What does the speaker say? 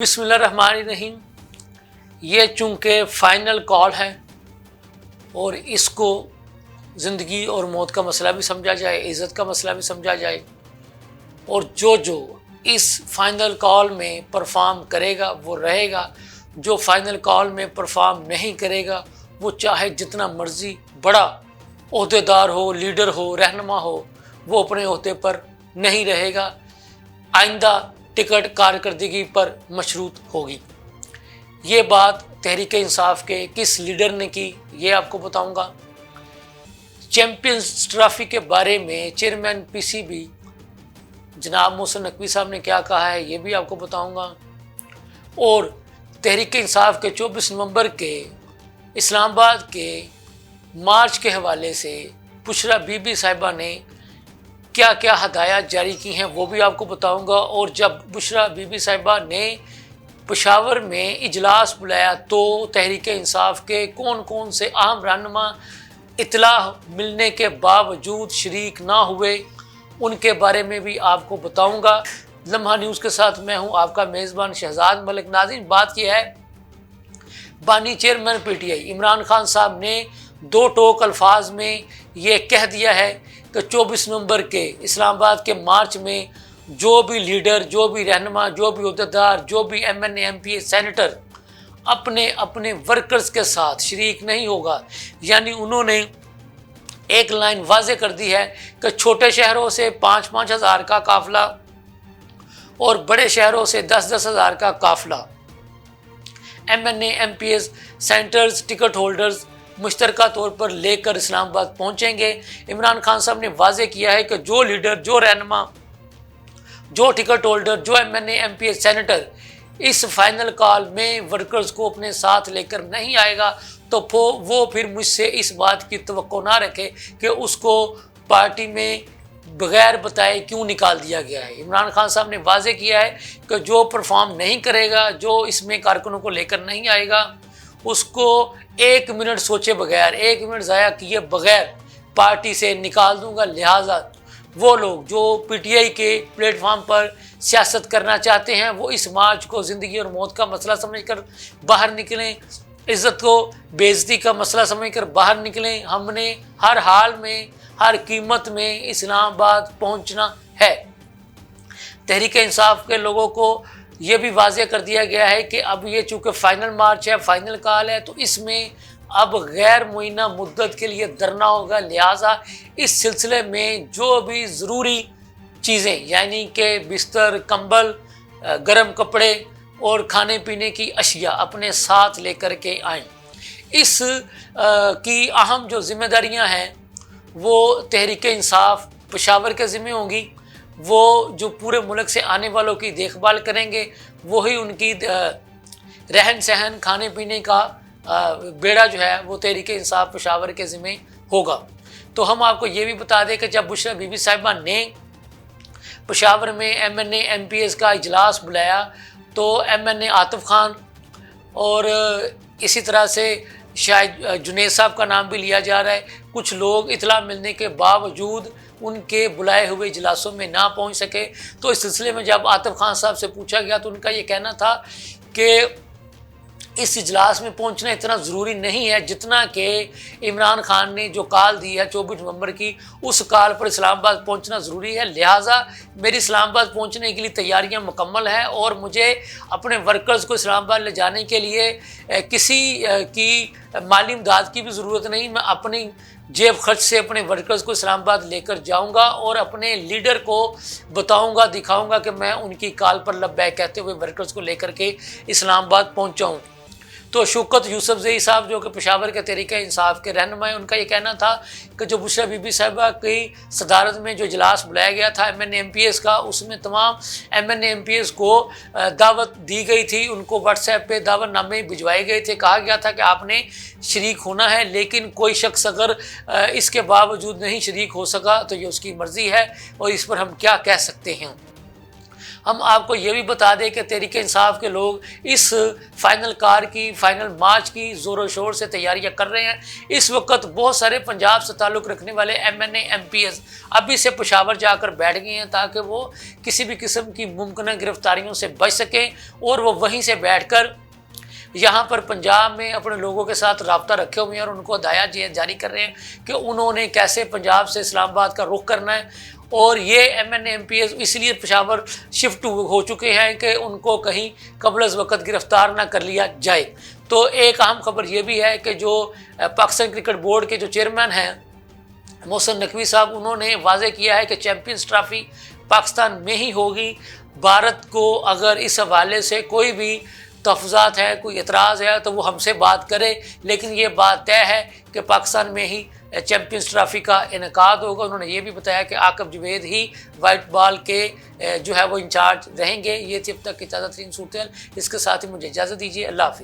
बिस्मिल्लाहिर्रहमानिर्रहीम। ये चूँकि फ़ाइनल कॉल है और इसको ज़िंदगी और मौत का मसला भी समझा जाए, इज़्ज़त का मसला भी समझा जाए, और जो इस फ़ाइनल कॉल में परफॉर्म करेगा वो रहेगा, जो फ़ाइनल कॉल में परफॉर्म नहीं करेगा वो चाहे जितना मर्ज़ी बड़ा ओहदेदार हो, लीडर हो, रहनुमा हो, वो अपने ओहदे पर नहीं रहेगा। आइंदा टिकट कारकर्दगी पर मशरूत होगी। ये बात तहरीक इंसाफ के किस लीडर ने की, ये आपको बताऊंगा। चैम्पियंस ट्रॉफी के बारे में चेयरमैन पीसीबी जनाब मोहसिन नकवी साहब ने क्या कहा है, ये भी आपको बताऊंगा। और तहरीक इंसाफ के 24 नवंबर के इस्लामाबाद के मार्च के हवाले से बुशरा बीबी साहिबा ने क्या क्या हदायत जारी की हैं वो भी आपको बताऊंगा। और जब बुशरा बीबी साहिबा ने पेशावर में इजलास बुलाया तो तहरीक इंसाफ के कौन कौन से अहम रहनुमा इतला मिलने के बावजूद शरीक ना हुए, उनके बारे में भी आपको बताऊंगा। लम्हा न्यूज़ के साथ मैं हूं आपका मेज़बान शहजाद मलिक। नाज़रीन, बात यह है, बानी चेयरमैन पीटीआई इमरान खान साहब ने दो टोक अल्फाज में ये कह दिया है कि 24 नवंबर के इस्लामाबाद के मार्च में जो भी लीडर, जो भी रहनुमा, जो भी अहदेदार, जो भी एमएनए, एमपीए, सेनेटर अपने अपने वर्कर्स के साथ शरीक नहीं होगा। यानी उन्होंने एक लाइन वाजे कर दी है कि छोटे शहरों से 5-5 हज़ार का काफ़िला और बड़े शहरों से 10-10 हज़ार का काफ़िला MNA, MPs, senators, ticket holders मुश्तरका तौर पर लेकर इस्लामाबाद पहुंचेंगे। इमरान खान साहब ने वाजे किया है कि जो लीडर, जो रहनुमा, जो टिकट होल्डर, जो एमएनए, एमपीएस, सेनेटर इस फाइनल कॉल में वर्कर्स को अपने साथ लेकर नहीं आएगा तो वो फिर मुझसे इस बात की तवक्को ना रखे कि उसको पार्टी में बगैर बताए क्यों निकाल दिया गया है। इमरान खान साहब ने वाजे किया है कि जो परफॉर्म नहीं करेगा, जो इसमें कारकुनों को लेकर नहीं आएगा, उसको 1 मिनट सोचे बगैर, 1 मिनट ज़ाया किए बगैर पार्टी से निकाल दूंगा। लिहाजा वो लोग जो पीटीआई के प्लेटफॉर्म पर सियासत करना चाहते हैं वो इस मार्च को ज़िंदगी और मौत का मसला समझकर बाहर निकलें, इज़्ज़त को बेइज्जती का मसला समझकर बाहर निकलें। हमने हर हाल में, हर कीमत में इस्लामाबाद पहुंचना है। तहरीक इंसाफ के लोगों को ये भी वाज़े कर दिया गया है कि अब ये चूँकि फ़ाइनल मार्च है, फ़ाइनल कॉल है, तो इसमें अब गैर मुइन्ना मुद्दत के लिए धरना होगा। लिहाजा इस सिलसिले में जो भी ज़रूरी चीज़ें यानी कि बिस्तर, कंबल, गर्म कपड़े और खाने पीने की अशिया अपने साथ लेकर के आएँ। इस की अहम जो ज़िम्मेदारियाँ हैं वो तहरीक इंसाफ पेशावर के ज़िम्मे होंगी। वो जो पूरे मुल्क से आने वालों की देखभाल करेंगे, वही उनकी रहन सहन, खाने पीने का बेड़ा जो है वो तहरीक इंसाफ पेशावर के ज़िम्मे होगा। तो हम आपको ये भी बता दें कि जब बुशरा बीबी साहिबा ने पेशावर में एमएनए, एमपीएस का इजलास बुलाया तो एमएनए आतिफ खान और इसी तरह से शायद जुनेद साहब का नाम भी लिया जा रहा है, कुछ लोग इतला मिलने के बावजूद उनके बुलाए हुए इजलासों में ना पहुंच सके। तो इस सिलसिले में जब आतिफ खान साहब से पूछा गया तो उनका ये कहना था कि इस इजलास में पहुंचना इतना ज़रूरी नहीं है जितना कि इमरान खान ने जो कॉल दी है 24 नवंबर की, उस कॉल पर इस्लामाबाद पहुंचना ज़रूरी है। लिहाजा मेरी इस्लामाबाद पहुंचने के लिए तैयारियां मुकम्मल हैं और मुझे अपने वर्कर्स को इस्लामाबाद ले जाने के लिए किसी की माली इमदाद की भी ज़रूरत नहीं। मैं अपनी जेब खर्च से अपने वर्कर्स को इस्लामाबाद लेकर जाऊंगा और अपने लीडर को बताऊंगा, दिखाऊंगा कि मैं उनकी कॉल पर लब्बैक कहते हुए वर्कर्स को लेकर के इस्लामाबाद पहुंचा हूं। तो शौकत यूसुफजई साहब जो कि पेशावर के तहरीक इंसाफ के रहनुमा हैं, उनका ये कहना था कि जो बुशरा बीबी साहिबा की सदारत में जो इजलास बुलाया गया था एमएनए, एमपीएस का, उसमें तमाम एमएनए, एमपीएस को दावत दी गई थी, उनको व्हाट्सएप पे दावतनामे भिजवाए गए थे, कहा गया था कि आपने शरीक होना है। लेकिन कोई शख्स अगर इसके बावजूद नहीं शरीक हो सका तो ये उसकी मर्ज़ी है और इस पर हम क्या कह सकते हैं। ہم آپ کو یہ بھی بتا دیں کہ تحریک انصاف کے لوگ اس فائنل کار کی، فائنل مارچ کی زور و شور سے تیاریاں کر رہے ہیں۔ اس وقت بہت سارے پنجاب سے تعلق رکھنے والے MNA MPs ابھی سے پشاور جا کر بیٹھ گئے ہیں تاکہ وہ کسی بھی قسم کی ممکنہ گرفتاریوں سے بچ سکیں، اور وہ وہیں سے بیٹھ کر یہاں پر پنجاب میں اپنے لوگوں کے ساتھ رابطہ رکھے ہوئے ہیں اور ان کو ہدایات جاری کر رہے ہیں کہ انہوں نے کیسے پنجاب سے اسلام آباد کا رخ کرنا ہے۔ اور یہ MNA MPs اس لیے پشاور شفٹ ہو چکے ہیں کہ ان کو کہیں قبل از وقت گرفتار نہ کر لیا جائے۔ تو ایک اہم خبر یہ بھی ہے کہ جو پاکستان کرکٹ بورڈ کے جو چیئرمین ہیں محسن نقوی صاحب، انہوں نے واضح کیا ہے کہ چیمپئنز ٹرافی پاکستان میں ہی ہوگی۔ بھارت کو اگر اس حوالے سے کوئی بھی تحفظات ہے، کوئی اعتراض ہے تو وہ ہم سے بات کرے، لیکن یہ بات طے ہے کہ پاکستان میں ہی چیمپئنز ٹرافی کا انعقاد ہوگا۔ انہوں نے یہ بھی بتایا کہ عاقب جوید ہی وائٹ بال کے جو ہے وہ انچارج رہیں گے۔ یہ تھی اب تک کی تازہ ترین صورتحال، اس کے ساتھ ہی مجھے اجازت دیجیے۔ اللہ حافظ۔